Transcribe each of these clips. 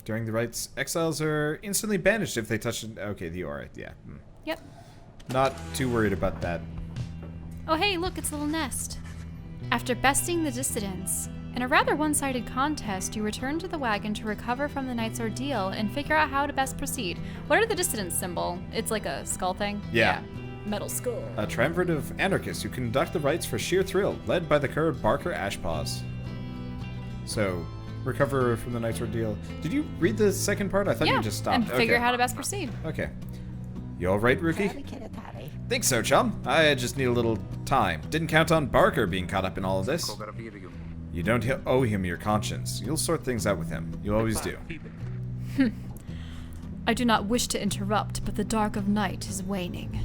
During the rites, exiles are instantly banished if they touch... Okay, the aura, yeah. Yep. Not too worried about that. Oh hey, look, it's a little nest. After besting the dissidents, in a rather one-sided contest, you return to the wagon to recover from the night's ordeal and figure out how to best proceed. What are the dissidents symbol? It's like a skull thing? Yeah. Metal skull. A triumvirate of anarchists who conduct the rites for sheer thrill, led by the coward Barker Ashpaws. So, recover from the night's ordeal. Did you read the second part? I thought you just stopped. And figure how to best proceed. Okay. You alright, Rukey? Think so, chum. I just need a little time. Didn't count on Barker being caught up in all of this. You don't owe him your conscience. You'll sort things out with him. You always do. I do not wish to interrupt, but the dark of night is waning.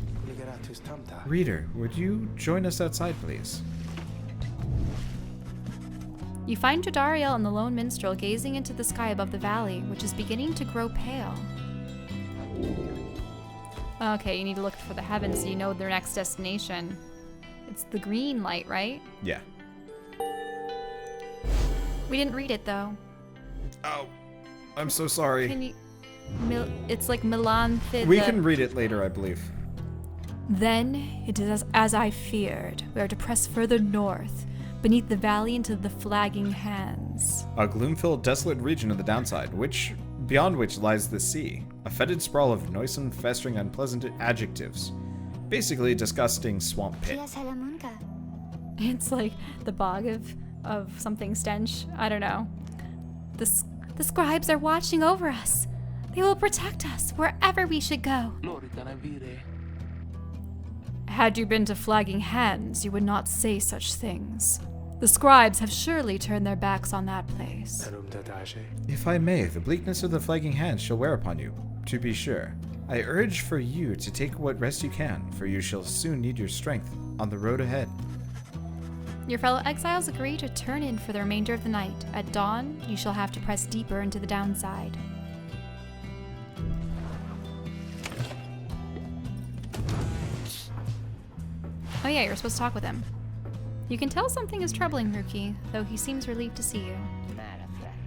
Reader, would you join us outside, please? You find Jadariel and the lone minstrel gazing into the sky above the valley, which is beginning to grow pale. Okay, you need to look for the heavens so you know their next destination. It's the green light, right? Yeah. We didn't read it, though. Oh, I'm so sorry. Can you... it's like Milan... We can read it later, I believe. Then, it is as I feared. We are to press further north, beneath the valley into the flagging hands. A gloom-filled, desolate region of the downside, beyond which lies the sea. A fetid sprawl of noisome, festering, unpleasant adjectives. Basically, a disgusting swamp pit. It's like the bog of something stench. I don't know. The scribes are watching over us. They will protect us wherever we should go. Had you been to Flagging Hands, you would not say such things. The scribes have surely turned their backs on that place. If I may, the bleakness of the Flagging Hands shall wear upon you, to be sure. I urge for you to take what rest you can, for you shall soon need your strength on the road ahead. Your fellow exiles agree to turn in for the remainder of the night. At dawn, you shall have to press deeper into the downside. Oh yeah, you're supposed to talk with him. You can tell something is troubling Rukey, though he seems relieved to see you.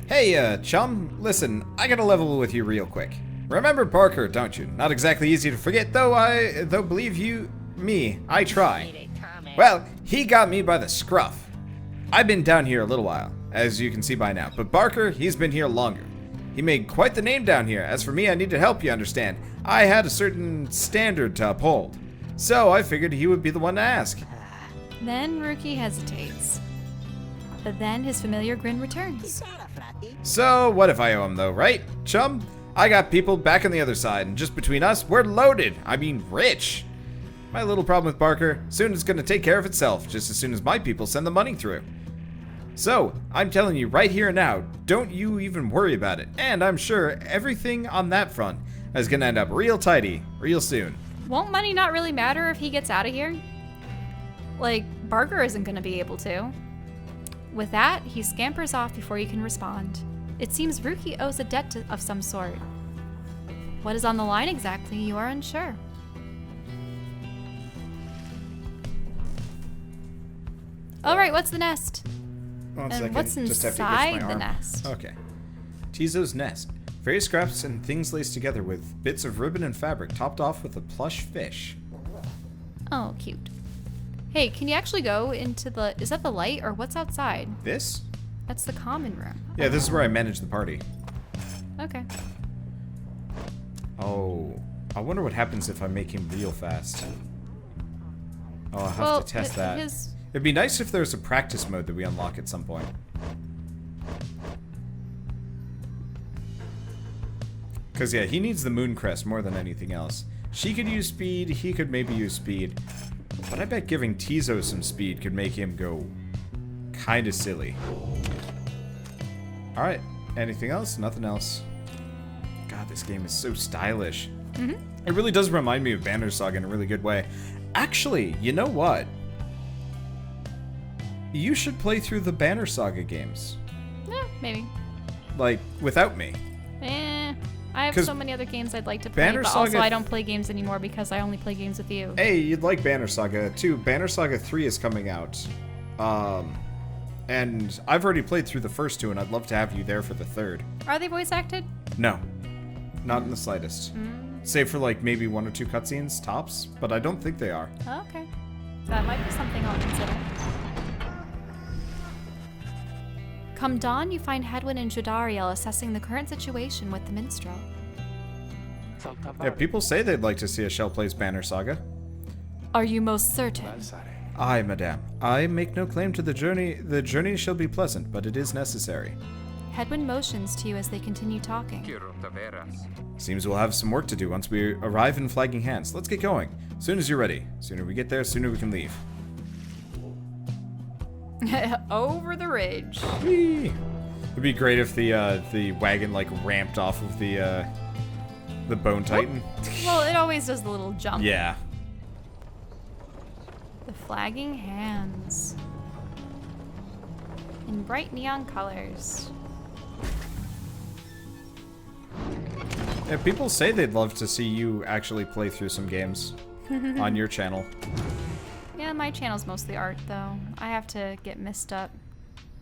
Hey, chum, listen, I gotta level with you real quick. Remember Barker, don't you? Not exactly easy to forget, though believe me, I try. Well, he got me by the scruff. I've been down here a little while, as you can see by now, but Barker, he's been here longer. He made quite the name down here. As for me, I need to help you understand. I had a certain standard to uphold. So I figured he would be the one to ask. Then Rukey hesitates. But then his familiar grin returns. So what if I owe him though, right, chum? I got people back on the other side, and just between us, we're loaded. I mean, rich. My little problem with Barker, soon it's gonna take care of itself, just as soon as my people send the money through. So, I'm telling you right here and now, don't you even worry about it. And I'm sure everything on that front is gonna end up real tidy, real soon. Won't money not really matter if he gets out of here? Like, Barker isn't gonna be able to. With that, he scampers off before you can respond. It seems Rukey owes a debt of some sort. What is on the line exactly, you are unsure. Alright, what's the nest? One And second. what's Just have to itch my inside the arm. nest? Okay. Tizo's nest. Various scraps and things laced together with bits of ribbon and fabric, topped off with a plush fish. Oh, cute. Hey, can you actually go into the... Is that the light, or what's outside? This? That's the common room. Yeah, this is where I manage the party. Okay. Oh, I wonder what happens if I make him real fast. Oh, I'll have to test that. It'd be nice if there's a practice mode that we unlock at some point. Because, yeah, he needs the moon crest more than anything else. She could use speed, he could maybe use speed. But I bet giving Tizo some speed could make him go kind of silly. Alright, anything else? Nothing else. God, this game is so stylish. Mm-hmm. It really does remind me of Banner Saga in a really good way. Actually, you know what? You should play through the Banner Saga games. Yeah, maybe. Like, without me. I have so many other games I'd like to play, Banner but Saga also I don't play games anymore because I only play games with you. Hey, you'd like Banner Saga too. Banner Saga 3 is coming out And I've already played through the first two, and I'd love to have you there for the third. Are they voice acted? No. Not in the slightest. Save for, like, maybe 1 or 2 cutscenes, tops, but I don't think they are. Okay. That might be something I'll consider. Come dawn, you find Hedwyn and Jodariel assessing the current situation with the minstrel. Yeah, people say they'd like to see a Shell Plays Banner Saga. Are you most certain? Aye, madame. I make no claim to the journey. The journey shall be pleasant, but it is necessary. Hedwyn motions to you as they continue talking. Seems we'll have some work to do once we arrive in Flagging Hands. Let's get going. Soon as you're ready. Sooner we get there, sooner we can leave. Over the ridge. Whee! It'd be great if the wagon like ramped off of the Bone Titan. Well, it always does the little jump. Yeah. The Flagging Hands. In bright neon colors. Yeah, people say they'd love to see you actually play through some games on your channel. Yeah, my channel's mostly art, though. I have to get messed up.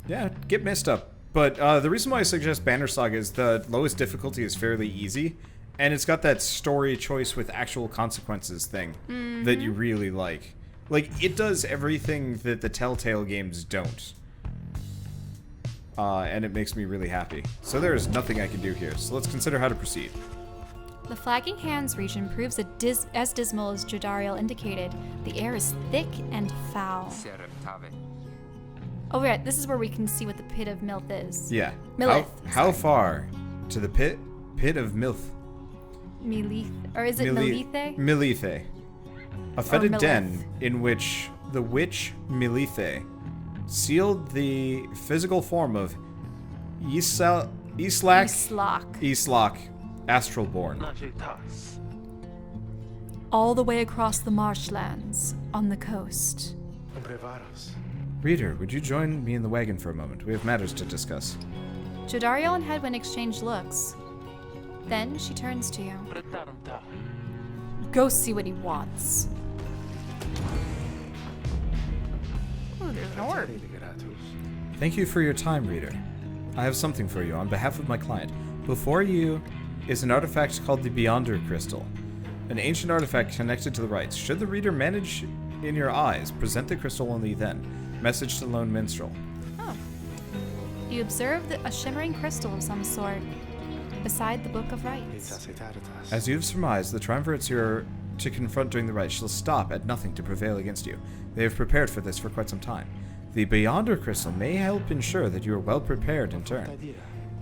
Yeah, get messed up. But the reason why I suggest Banner Saga is the lowest difficulty is fairly easy, and it's got that story choice with actual consequences thing that you really like. Like, it does everything that the Telltale games don't. And it makes me really happy. So there is nothing I can do here, so let's consider how to proceed. The Flagging Hands region proves as dismal as Jodariel indicated. The air is thick and foul. Oh, right, this is where we can see what the Pit of Malth is. Yeah. Malth. How far to the pit of Malth? Melith, or is it Melithe? Melithe. A fetid den in which the witch Melithe sealed the physical form of Islak, Astralborn. All the way across the marshlands, on the coast. Reader, would you join me in the wagon for a moment? We have matters to discuss. Jodariel and Hedwyn exchange looks. Then she turns to you. Go see what he wants. Ooh, there's an orb. Thank you for your time, reader. I have something for you on behalf of my client. Before you is an artifact called the Beyonder Crystal, an ancient artifact connected to the rites. Should the reader manage in your eyes, present the crystal only then. Message to Lone Minstrel. Oh. You observe a shimmering crystal of some sort beside the Book of Rites. As you have surmised, the triumvirates you are to confront during the rites shall stop at nothing to prevail against you. They have prepared for this for quite some time. The Beyonder Crystal may help ensure that you are well prepared in turn.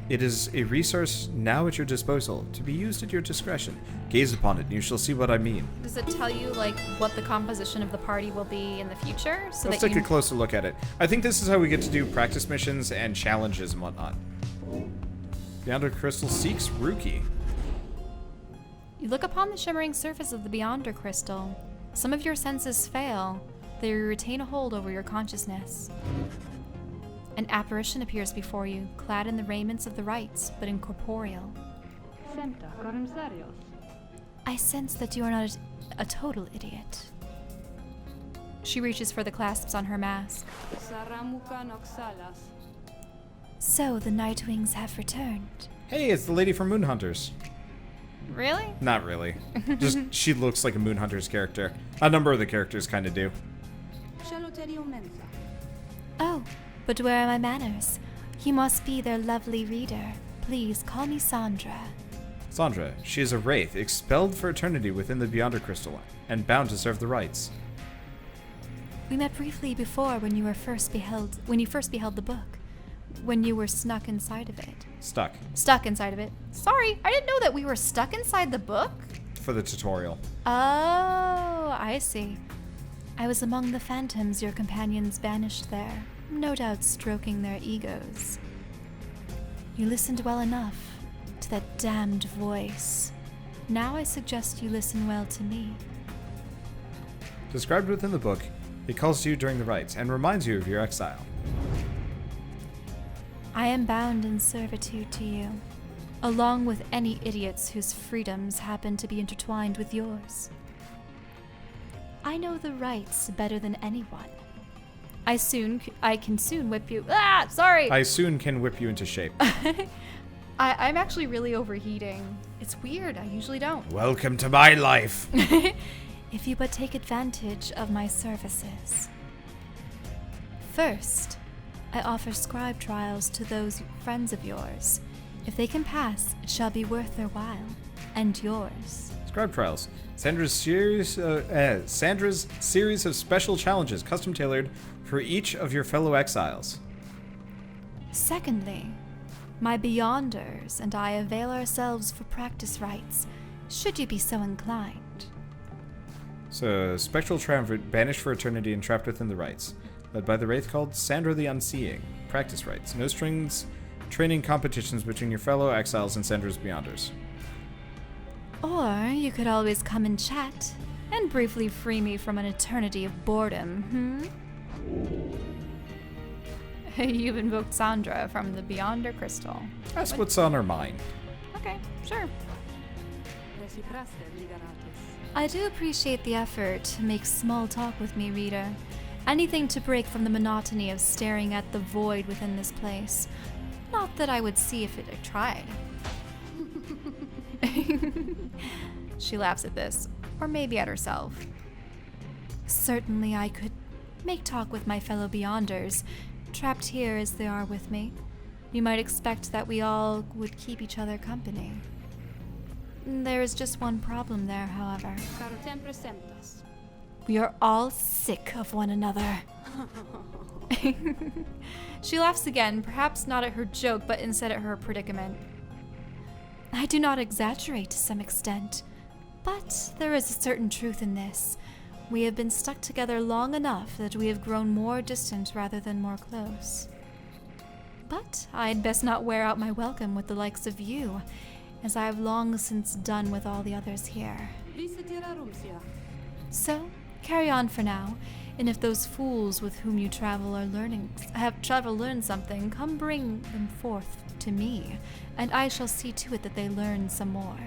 It is a resource now at your disposal, to be used at your discretion. Gaze upon it, and you shall see what I mean. Does it tell you, like, what the composition of the party will be in the future? So Let's take a closer look at it. I think this is how we get to do practice missions and challenges and whatnot. Beyonder Crystal seeks Rukey. You look upon the shimmering surface of the Beyonder Crystal. Some of your senses fail, though you retain a hold over your consciousness. An apparition appears before you, clad in the raiments of the rites, but incorporeal. I sense that you are not a total idiot. She reaches for the clasps on her mask. So the Nightwings have returned. Hey, it's the lady from Moon Hunters. Really? Not really. Just, she looks like a Moon Hunters character. A number of the characters kind of do. Oh, but where are my manners? You must be their lovely reader. Please call me Sandra. Sandra, she is a Wraith, expelled for eternity within the Beyonder Crystal, and bound to serve the rites. We met briefly before when you first beheld the book. When you were snuck inside of it. Stuck inside of it. Sorry, I didn't know that we were stuck inside the book. For the tutorial. Oh, I see. I was among the phantoms your companions banished there, no doubt stroking their egos. You listened well enough to that damned voice. Now I suggest you listen well to me. Described within the book, it calls to you during the rites and reminds you of your exile. I am bound in servitude to you, along with any idiots whose freedoms happen to be intertwined with yours. I know the rites better than anyone. I can soon whip you. Ah, sorry. I soon can whip you into shape. I'm actually really overheating. It's weird. I usually don't. Welcome to my life. If you but take advantage of my services. First, I offer scribe trials to those friends of yours. If they can pass, it shall be worth their while. And yours. Scribe trials. Sandra's series of special challenges, custom tailored for each of your fellow exiles. Secondly, my Beyonders and I avail ourselves for practice rites, should you be so inclined. So, spectral triumvirate, banished for eternity and trapped within the rites. Led by the Wraith called Sandra the Unseeing. Practice rites. No strings, training competitions between your fellow exiles and Sandra's Beyonders. Or you could always come and chat, and briefly free me from an eternity of boredom, You've invoked Sandra from the Beyonder Crystal. That's what's on her mind. Okay, sure. I do appreciate the effort to make small talk with me, reader. Anything to break from the monotony of staring at the void within this place. Not that I would see if I tried. She laughs at this, or maybe at herself. Certainly I could make talk with my fellow Beyonders, trapped here as they are with me. You might expect that we all would keep each other company. There is just one problem there, however. We are all sick of one another. She laughs again, perhaps not at her joke, but instead at her predicament. I do not exaggerate to some extent, but there is a certain truth in this. We have been stuck together long enough that we have grown more distant rather than more close. But I'd best not wear out my welcome with the likes of you, as I have long since done with all the others here. So, carry on for now, and if those fools with whom you travel learned something, come bring them forth to me, and I shall see to it that they learn some more.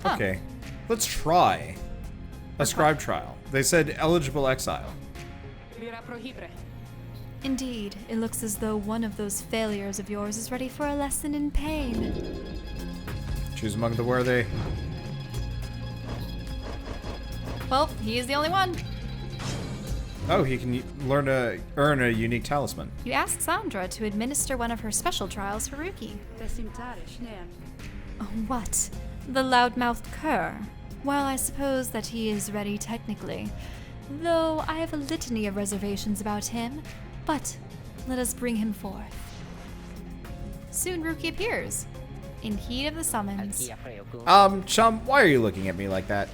Huh. Okay, let's try a scribe trial. They said eligible exile. Indeed, it looks as though one of those failures of yours is ready for a lesson in pain. Choose among the worthy. Well, he is the only one. Oh, he can earn a unique talisman. You ask Sandra to administer one of her special trials for Rukey. What? The loudmouthed cur? While I suppose that he is ready technically, though I have a litany of reservations about him, but let us bring him forth. Soon Rukey appears, in heat of the summons. Chum, why are you looking at me like that?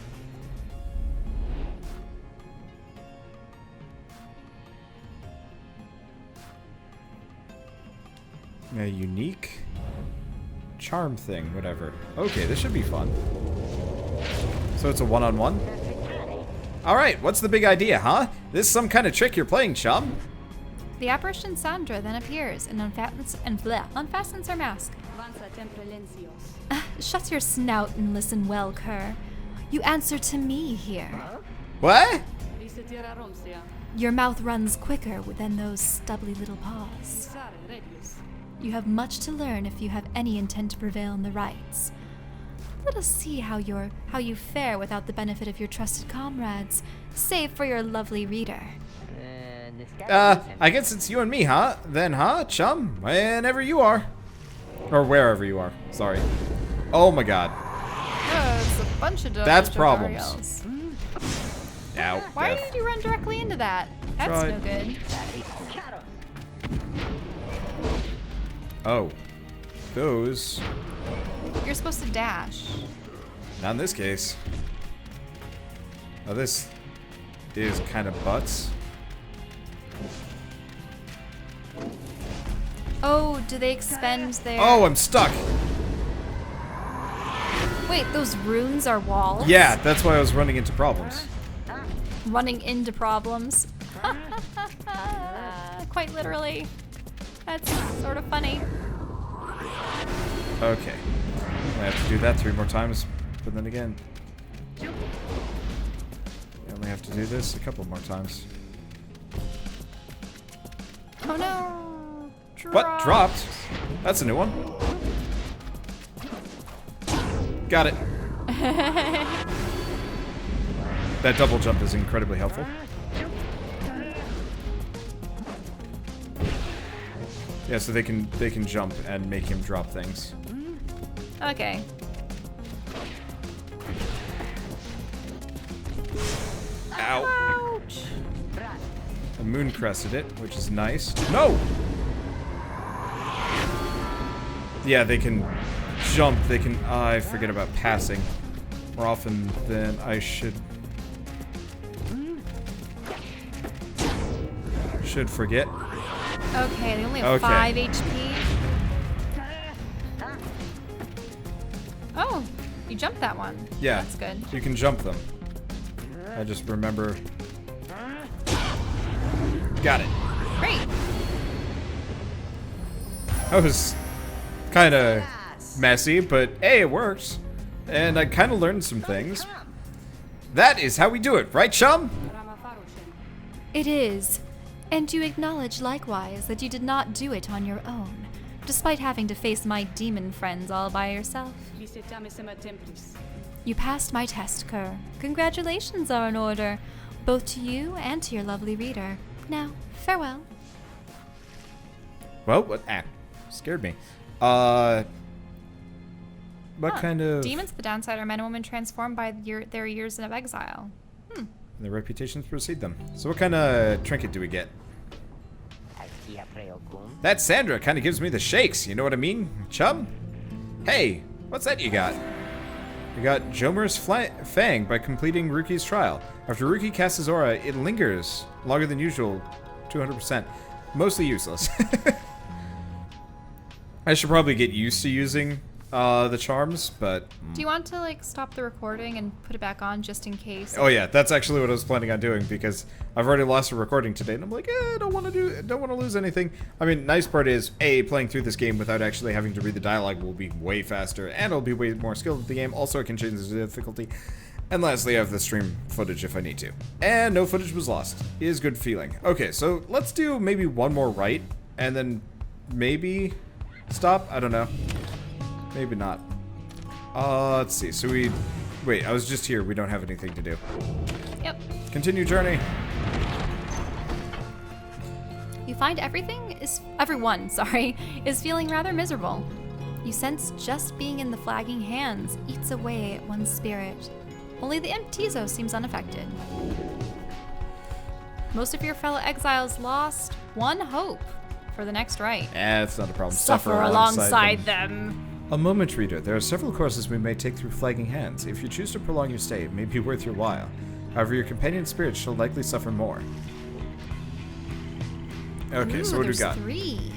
A unique charm thing, whatever. Okay, this should be fun. So it's a one-on-one? Alright, what's the big idea, huh? This some kind of trick you're playing, chum? The apparition Sandra then appears and unfastens her mask. Shut your snout and listen well, cur. You answer to me here. What? Your mouth runs quicker than those stubbly little paws. You have much to learn if you have any intent to prevail in the rites. Let us see how you fare without the benefit of your trusted comrades, save for your lovely reader. I guess it's you and me, huh? Then, huh, chum? Whenever you are. Or wherever you are. Sorry. Oh my god. It's a bunch of That's problems. Ow. Why death. did you run directly into that? That's Tried. no good. Oh. Those. You're supposed to dash. Not in this case. Oh, this is kind of butts. Oh, do they expend their... Oh, I'm stuck! Wait, those runes are walls? Yeah, that's why I was running into problems. Running into problems. Quite literally. That's sort of funny. Okay. I have to do that 3 more times, but then again. I only have to do this a couple more times. Oh no! What? Dropped? That's a new one. Got it. That double jump is incredibly helpful. Yeah, so they can jump and make him drop things. Okay. Ow. Ouch! The moon crested it, which is nice. No! Yeah, they can jump. They can... I forget about passing more often than I should forget. Okay, they only have 5 HP. Oh, you jumped that one. Yeah. That's good. You can jump them. I just remember... Got it. Great. That was kind of messy, but hey, it works. And I kind of learned some things. That is how we do it, right, chum? It is. And you acknowledge likewise that you did not do it on your own, despite having to face my demon friends all by yourself. You passed my test, Kerr. Congratulations are in order, both to you and to your lovely reader. Now, farewell. Well, what? Ah, scared me. What kind of... Demons at the downside are men and women transformed by their years of exile. Their reputations precede them. So what kind of trinket do we get? That Sandra kind of gives me the shakes, you know what I mean, chum? Hey, what's that you got? We got Jomer's Fang by completing Rukey's trial. After Rukey casts his aura, it lingers longer than usual, 200%. Mostly useless. I should probably get used to using the charms, but... Do you want to, like, stop the recording and put it back on just in case? Oh yeah, that's actually what I was planning on doing, because I've already lost a recording today, and I'm like, I don't want to lose anything. I mean, nice part is, playing through this game without actually having to read the dialogue will be way faster, and I'll be way more skilled at the game. Also, I can change the difficulty. And lastly, I have the stream footage if I need to. And no footage was lost. It is good feeling. Okay, so let's do maybe one more Rite, and then maybe stop? I don't know. Maybe not. Let's see. So wait, I was just here. We don't have anything to do. Yep. Continue journey. You find everyone is feeling rather miserable. You sense just being in the flagging hands eats away at one's spirit. Only the imp Tizo seems unaffected. Most of your fellow exiles lost one hope for the next Rite. That's not a problem. Suffer alongside them. A moment, reader. There are several courses we may take through flagging hands. If you choose to prolong your stay, it may be worth your while. However, your companion spirits shall likely suffer more. Okay, Ooh, so what do we got? 3.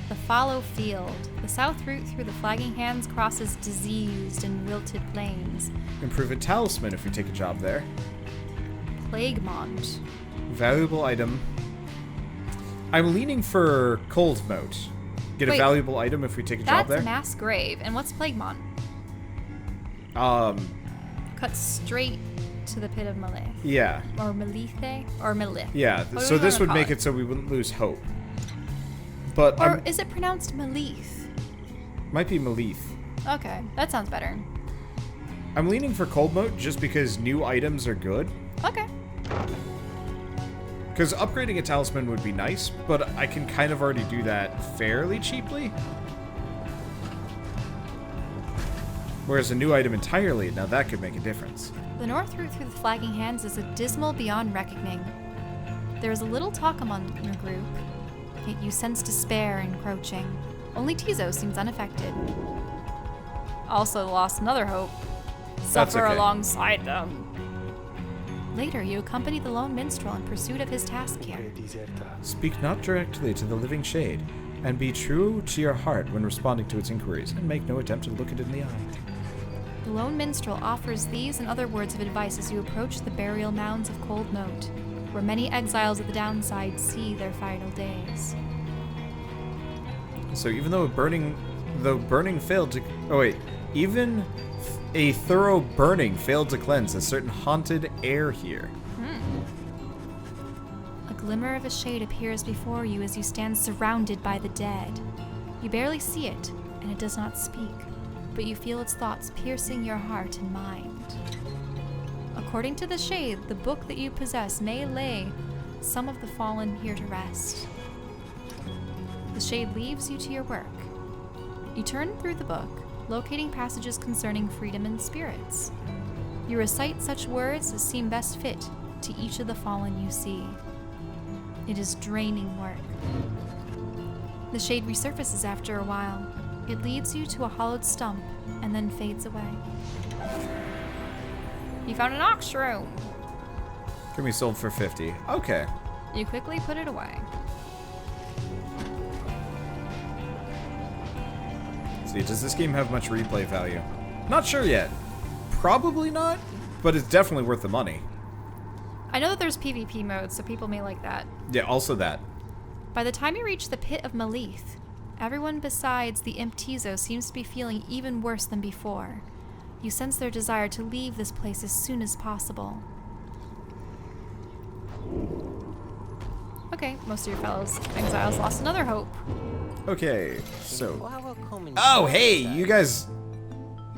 The fallow field. The south route through the flagging hands crosses diseased and wilted plains. Improve a talisman if we take a job there. Plaguemont. Valuable item. I'm leaning for cold moat. Get a valuable item if we take a job there. That's mass grave. And what's Plaguemont? Cut straight to the pit of Malith. Yeah. Or Malith. Or Malith. Yeah, so this would make it so we wouldn't lose hope. But or is it pronounced Malith? Might be Malith. Okay, that sounds better. I'm leaning for cold moat just because new items are good. Okay. Because upgrading a talisman would be nice, but I can kind of already do that fairly cheaply. Whereas a new item entirely, now that could make a difference. The north route through the flagging hands is a dismal beyond reckoning. There is a little talk among your group, yet you sense despair encroaching. Only Tizo seems unaffected. Also lost another hope. Suffer alongside them. Later, you accompany the lone minstrel in pursuit of his task here. Speak not directly to the living shade, and be true to your heart when responding to its inquiries, and make no attempt to look it in the eye. The lone minstrel offers these and other words of advice as you approach the burial mounds of Cold Moat, where many exiles at the downside see their final days. So even though burning failed to... Oh wait, even a thorough burning failed to cleanse a certain haunted air here. A glimmer of a shade appears before you as you stand surrounded by the dead. You barely see it, and it does not speak, but you feel its thoughts piercing your heart and mind. According to the shade, the book that you possess may lay some of the fallen here to rest. The shade leaves you to your work. You turn through the book, locating passages concerning freedom and spirits. You recite such words as seem best fit to each of the fallen you see. It is draining work. The shade resurfaces after a while. It leads you to a hollowed stump and then fades away. You found an ox shroom. Can be sold for 50. Okay. You quickly put it away. See, does this game have much replay value? Not sure yet. Probably not, but it's definitely worth the money. I know that there's PvP modes, so people may like that. Yeah, also that. By the time you reach the pit of Malth, everyone besides the Imp Tizo seems to be feeling even worse than before. You sense their desire to leave this place as soon as possible. Okay, most of your fellows exiles lost another hope. Okay, so... Oh, hey, you guys...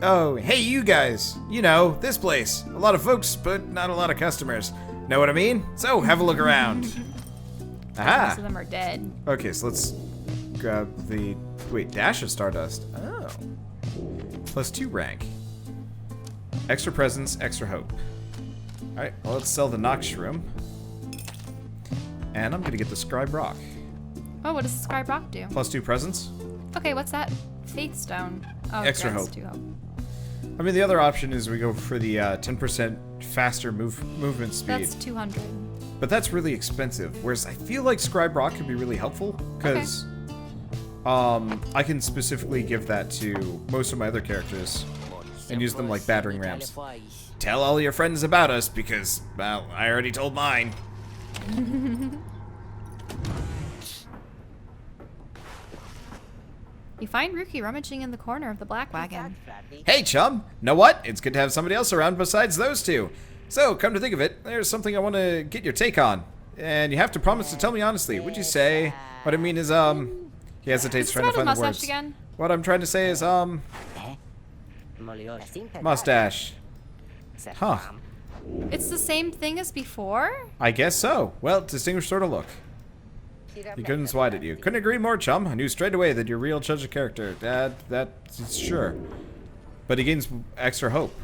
Oh, hey, you guys. You know, this place. A lot of folks, but not a lot of customers. Know what I mean? So, have a look around. Aha! Most of them are dead. Okay, so let's grab the... Wait, Dash of Stardust. Oh. +2 rank. Extra presence, extra hope. Alright, well, let's sell the Nox Shroom. And I'm gonna get the Scribe Rock. Oh, what does the Scribe Rock do? +2 presence. Okay, what's that? Faith Stone. Oh, Extra yeah, hope. it's 2 hope. I mean, the other option is we go for the 10% faster movement speed. That's 200. But that's really expensive. Whereas I feel like Scribe Rock could be really helpful because I can specifically give that to most of my other characters and use them like battering rams. Tell all your friends about us because, well, I already told mine. You find Rukey rummaging in the corner of the black wagon. Hey, chum. Know what? It's good to have somebody else around besides those two. So, come to think of it, there's something I want to get your take on. And you have to promise to tell me honestly. Would you say... What I mean is, He hesitates trying to find the words. Again? What I'm trying to say is, Mustache. Huh. It's the same thing as before? I guess so. Well, distinguished sort of look. He couldn't swide at you. Couldn't agree more, chum. I knew straight away that you're real judge of character. That's sure. But he gains extra hope.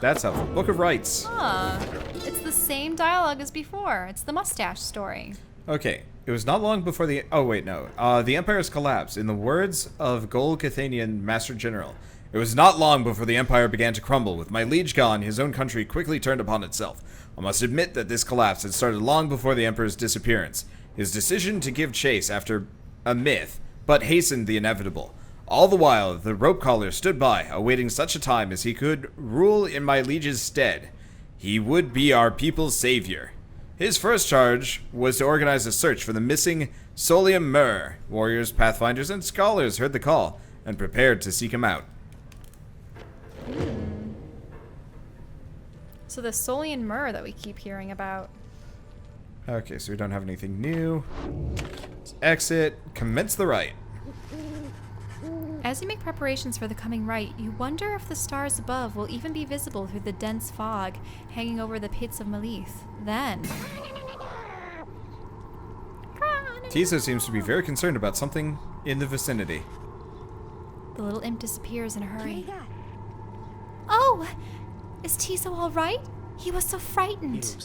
That's helpful. Book of Rites. Huh. It's the same dialogue as before. It's the mustache story. Okay. It was not long before the... Oh, wait, no. The Empire's collapse. In the words of Gol Cathanian Master General, it was not long before the Empire began to crumble. With my liege gone, his own country quickly turned upon itself. I must admit that this collapse had started long before the Emperor's disappearance. His decision to give chase after a myth, but hastened the inevitable. All the while, the rope collar stood by, awaiting such a time as he could rule in my liege's stead. He would be our people's savior. His first charge was to organize a search for the missing Solium Mur. Warriors, pathfinders, and scholars heard the call and prepared to seek him out. So the Solian Mur that we keep hearing about. Okay, so we don't have anything new. Let's exit. Commence the rite. As you make preparations for the coming rite, you wonder if the stars above will even be visible through the dense fog hanging over the pits of Malth. Then... Tizo seems to be very concerned about something in the vicinity. The little imp disappears in a hurry. Oh! Is Tizo all right? He was so frightened.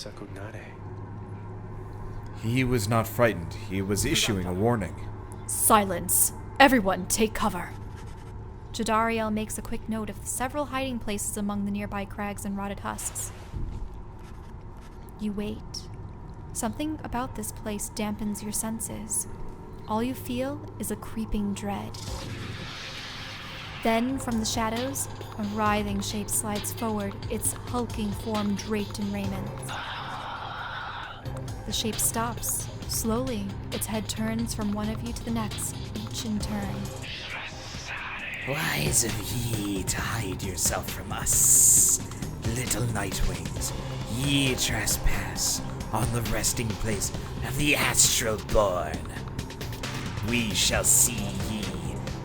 He was not frightened. He was issuing a warning. Silence. Everyone take cover. Jadariel makes a quick note of several hiding places among the nearby crags and rotted husks. You wait. Something about this place dampens your senses. All you feel is a creeping dread. Then, from the shadows, a writhing shape slides forward, its hulking form draped in raiment. The shape stops. Slowly, its head turns from one of you to the next, each in turn. Wise of ye to hide yourself from us, little nightwings. Ye trespass, on the resting place of the astral born. We shall see ye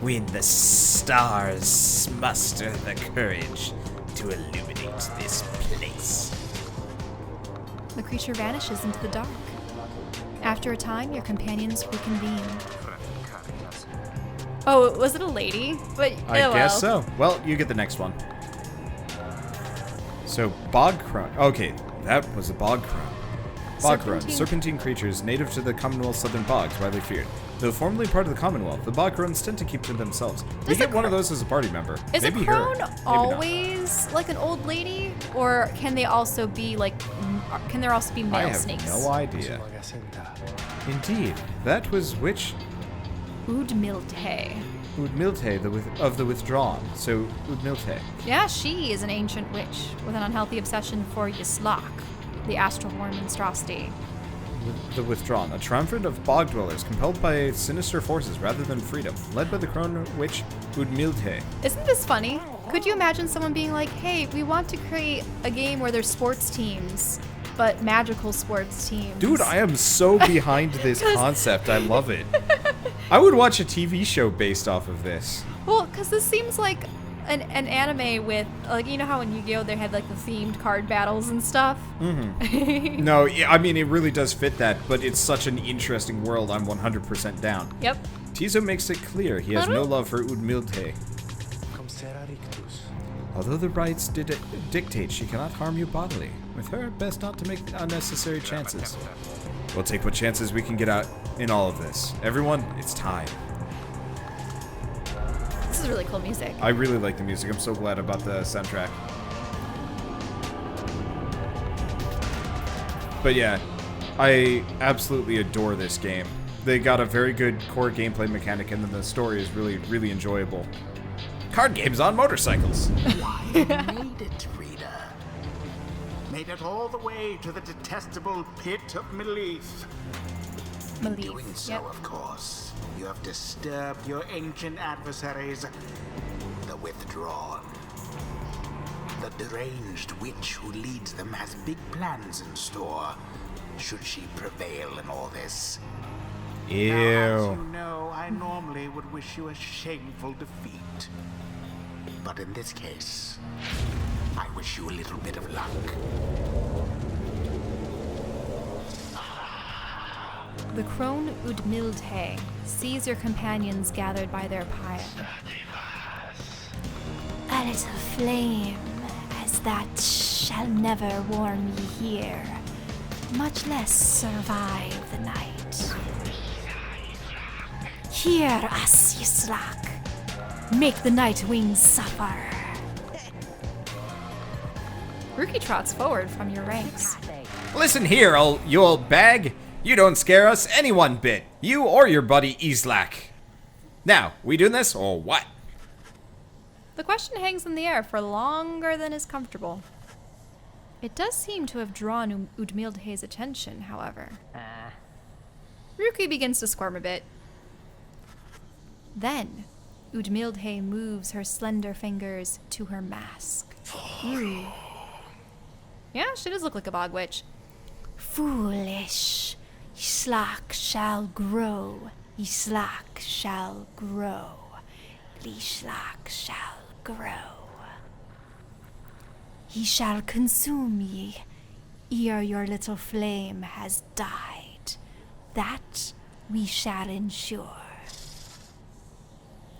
when the stars muster the courage to illuminate this place. The creature vanishes into the dark. After a time, your companions reconvene. Oh, was it a lady? But I guess so. Well, you get the next one. So, bog crone. Okay, that was a bog crone. Bog crone, serpentine creatures native to the Commonwealth's southern bogs, widely feared. Though formerly part of the Commonwealth, the bog crones tend to keep to themselves. We get one of those as a party member. Is Maybe a crone her. Maybe always like an old lady, or can they also be like? Can there also be male I have snakes? no idea. Indeed, that was which Udmilte. Udmilte of the withdrawn. So Udmilte. Yeah, she is an ancient witch with an unhealthy obsession for Yislak, the astral-born monstrosity. The withdrawn, a triumvirate of bog dwellers compelled by sinister forces rather than freedom, led by the crone witch Udmilte. Isn't this funny? Could you imagine someone being like, hey, we want to create a game where there's sports teams, but magical sports teams? Dude, I am so behind this concept. I love it. I would watch a TV show based off of this. Well, because this seems like an anime with, like, you know how in Yu-Gi-Oh! They had, like, the themed card battles and stuff? Mm-hmm. No, yeah, I mean, it really does fit that, but it's such an interesting world. I'm 100% down. Yep. Tizo makes it clear he has no love for Udmilte. Although the rites dictate she cannot harm you bodily, with her, best not to make unnecessary chances. We'll take what chances we can get out in all of this. Everyone, it's time. This is really cool music. I really like the music. I'm so glad about the soundtrack. But yeah, I absolutely adore this game. They got a very good core gameplay mechanic, and then the story is really, really enjoyable. Card games on motorcycles. Why, you made it, reader. Made it all the way to the detestable pit of Malth. In doing so, of course, you have disturbed your ancient adversaries, the withdrawn. The deranged witch who leads them has big plans in store, should she prevail in all this. Ew. Now, as you know, I normally would wish you a shameful defeat. But in this case, I wish you a little bit of luck. The crone Udmilte sees your companions gathered by their pyre. A little flame, as that shall never warm ye here, much less survive the night. Hear us, Yislak. Make the night wings suffer. Rukey trots forward from your ranks. Listen here, you old bag. You don't scare us any one bit. You or your buddy Islak. Now, we doing this or what? The question hangs in the air for longer than is comfortable. It does seem to have drawn Udmilde's attention, however. Rukey begins to squirm a bit. Then, Udmilde moves her slender fingers to her mask. Ooh. Yeah, she does look like a bog witch. Foolish. Yislak shall grow. Yislak shall grow. Yislak shall grow. He shall consume ye, ere your little flame has died. That we shall ensure.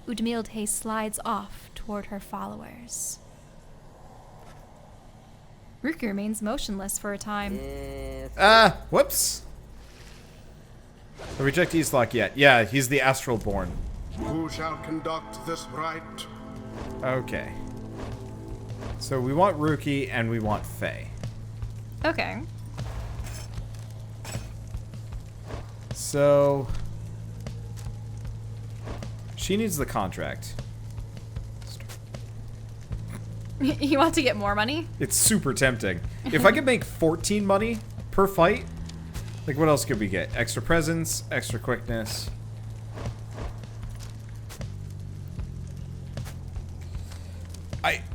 Udmilde slides off toward her followers. Rukey remains motionless for a time. Whoops. I reject Islak yet. Yeah, he's the astral born. Who shall conduct this rite? Okay. So we want Rukey and we want Faye. Okay. So she needs the contract. You want to get more money? It's super tempting. If I could make 14 money per fight, like what else could we get? Extra presence, extra quickness.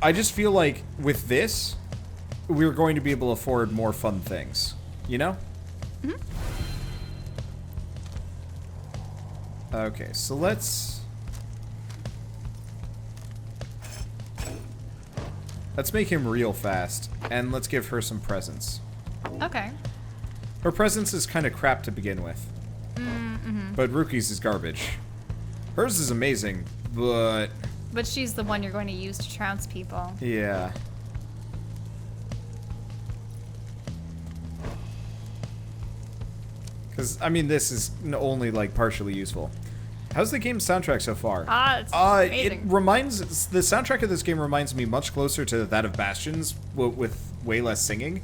I just feel like with this, we're going to be able to afford more fun things. You know? Okay, so let's make him real fast, and let's give her some presents. Okay. Her presence is kind of crap to begin with. But Rukey's is garbage. Hers is amazing, but... But she's the one you're going to use to trounce people. Yeah. Because, I mean, this is only, like, partially useful. How's the game's soundtrack so far? It's amazing. It reminds... The soundtrack of this game reminds me much closer to that of Bastion's, with way less singing.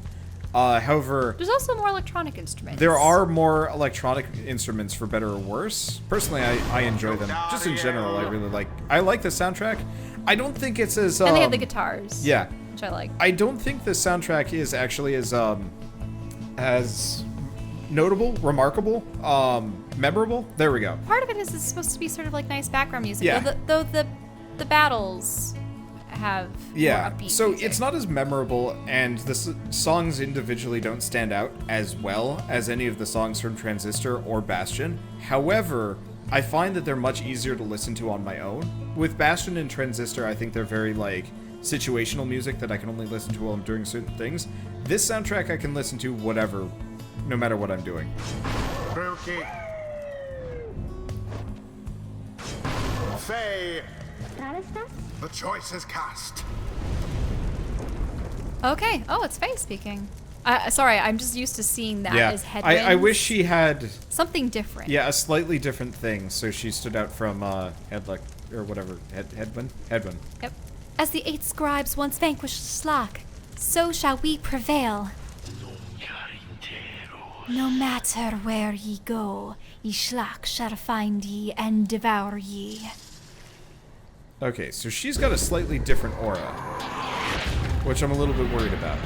However... There's also more electronic instruments. There are more electronic instruments, for better or worse. Personally, I enjoy them. Just in general, I really like... I like the soundtrack. I don't think it's as... and they have the guitars. Yeah. Which I like. I don't think the soundtrack is actually as notable, remarkable, memorable. There we go. Part of it is it's supposed to be sort of like nice background music. Yeah. Though the battles have more upbeat so music. it's not as memorable, and the songs individually don't stand out as well as any of the songs from Transistor or Bastion. However, I find that they're much easier to listen to on my own. With Bastion and Transistor, I think they're very, like, situational music that I can only listen to while I'm doing certain things. This soundtrack I can listen to whatever, no matter what I'm doing. Rukey. Faye. The choice is cast. Okay. Oh, it's Faye speaking. Sorry, I'm just used to seeing that as headwinds. I wish she had... Something different. Yeah, a slightly different thing, so she stood out from Headluck, or whatever, Headwind? Headwind. Yep. As the 8 scribes once vanquished Slack, so shall we prevail. No matter where ye go, ye Slack shall find ye and devour ye. Okay, so she's got a slightly different aura, which I'm a little bit worried about.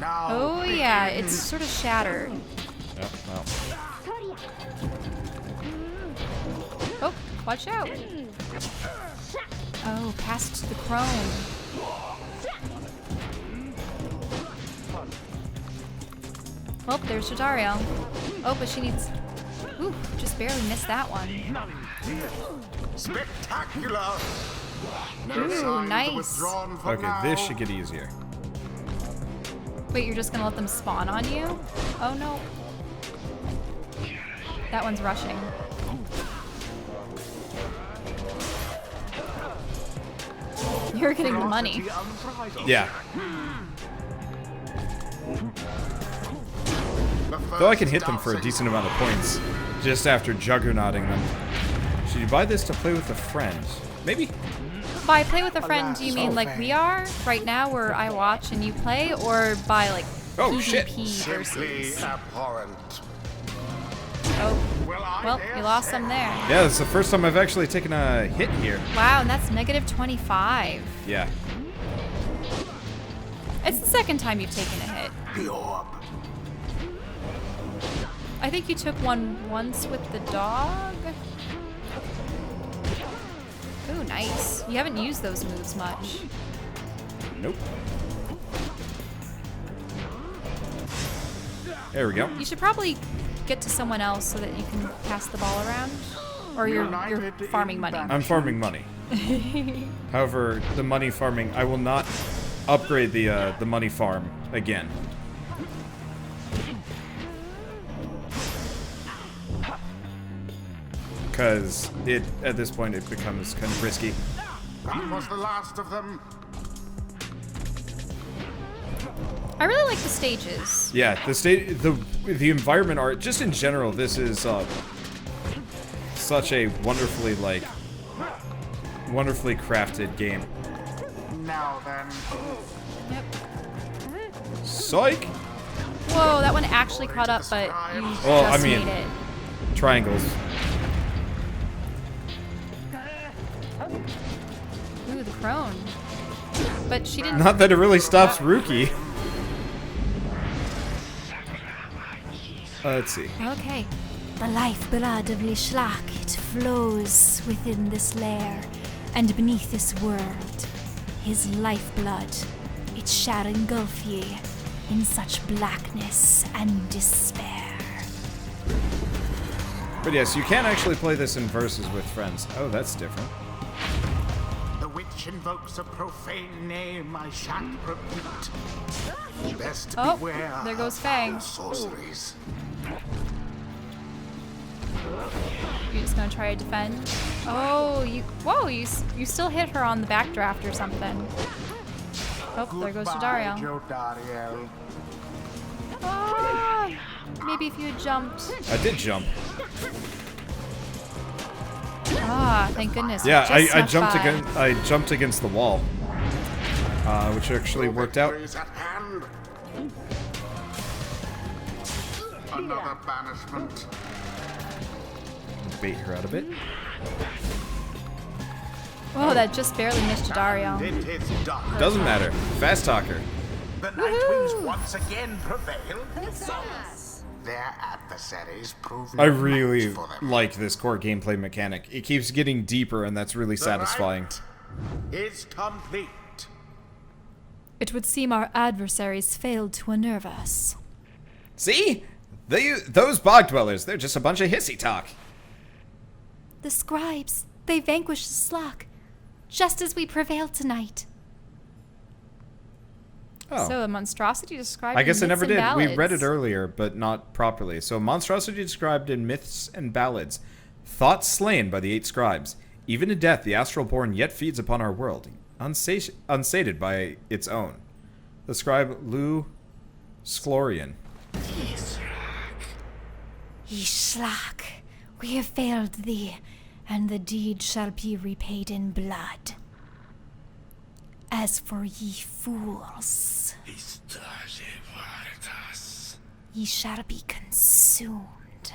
Now Oh yeah, it's sort of shattered. Oh, well. Oh, watch out. Oh, past the crone. Well, there's Jadariel. Oh, but she needs... Ooh, just barely missed that one. spectacular. No Ooh, sign of nice. the withdrawn for Okay, now. this should get easier. Wait, you're just gonna let them spawn on you? Oh no. That one's rushing. You're getting the money. Yeah. The Though I first can hit them for a dancing decent amount of points just after juggernauting them. Should you buy this to play with a friend? Maybe? By play with a friend, do you mean Alas, like we are right now where I watch and you play, or by like Oh, shit. PvP simply versus... abhorrent. Oh, Will I well, dare you lost say? some there. Yeah, it's the first time I've actually taken a hit here. Wow, and that's negative 25. Yeah. It's the second time you've taken a hit. The orb. I think you took one once with the dog. Ooh, nice. You haven't used those moves much. Nope. There we go. You should probably get to someone else so that you can pass the ball around. Or you're farming money. I'm farming money. However, the money farming, I will not upgrade the money farm again. Because at this point it becomes kind of risky. That was the last of them. I really like the stages. Yeah, the environment art, just in general, this is such a wonderfully crafted game. Now then. Yep. Psych! Whoa, that one actually caught up, but you Well, I just mean- made it. Triangles. Ooh, the crone. But she didn't... Not that it really stops Rukey. Let's see. Okay. The lifeblood of Lishlak, it flows within this lair and beneath this world. His lifeblood, it shall engulf ye in such blackness and despair. But yes, you can actually play this in verses with friends. Oh, that's different. The witch invokes a profane name I shan't repeat. Best Oh, beware there goes of Fang. sorceries. You're just gonna try to defend. Oh, whoa, you still hit her on the backdraft or something. Oh, there goes Goodbye, Jodariel. Jodariel. Ah, maybe if you had jumped. I did jump. Ah, thank goodness. Yeah, Just I snuck jumped by. I jumped against the wall, which actually worked out. Victory is at hand. Another banishment. Bait her out a bit. Oh, that just barely missed Jodariel. It is done. Doesn't matter. Fast talker. The Nightwings once again prevail. Their adversaries prove I no really match for them. like this core gameplay mechanic. It keeps getting deeper, and that's really The satisfying. rite is complete. It would seem our adversaries failed to unnerve us. See? Those bog dwellers, they're just a bunch of hissy talk. The scribes, they vanquished the Slack, just as we prevailed tonight. Oh. So, a monstrosity described I guess I in never myths and did. We read it ballads. earlier, but not properly. So, monstrosity described in myths and ballads. Thoughts slain by the 8 scribes. Even in death, the astral born yet feeds upon our world, unsated by its own. The scribe Lou Sklorian. Ye Slack, we have failed thee, and the deed shall be repaid in blood. As for ye fools, ye shall be consumed,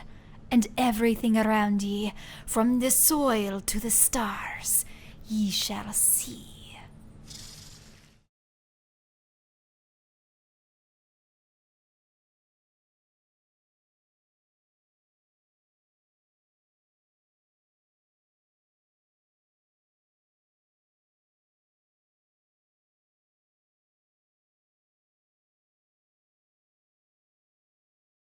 and everything around ye, from the soil to the stars, ye shall see.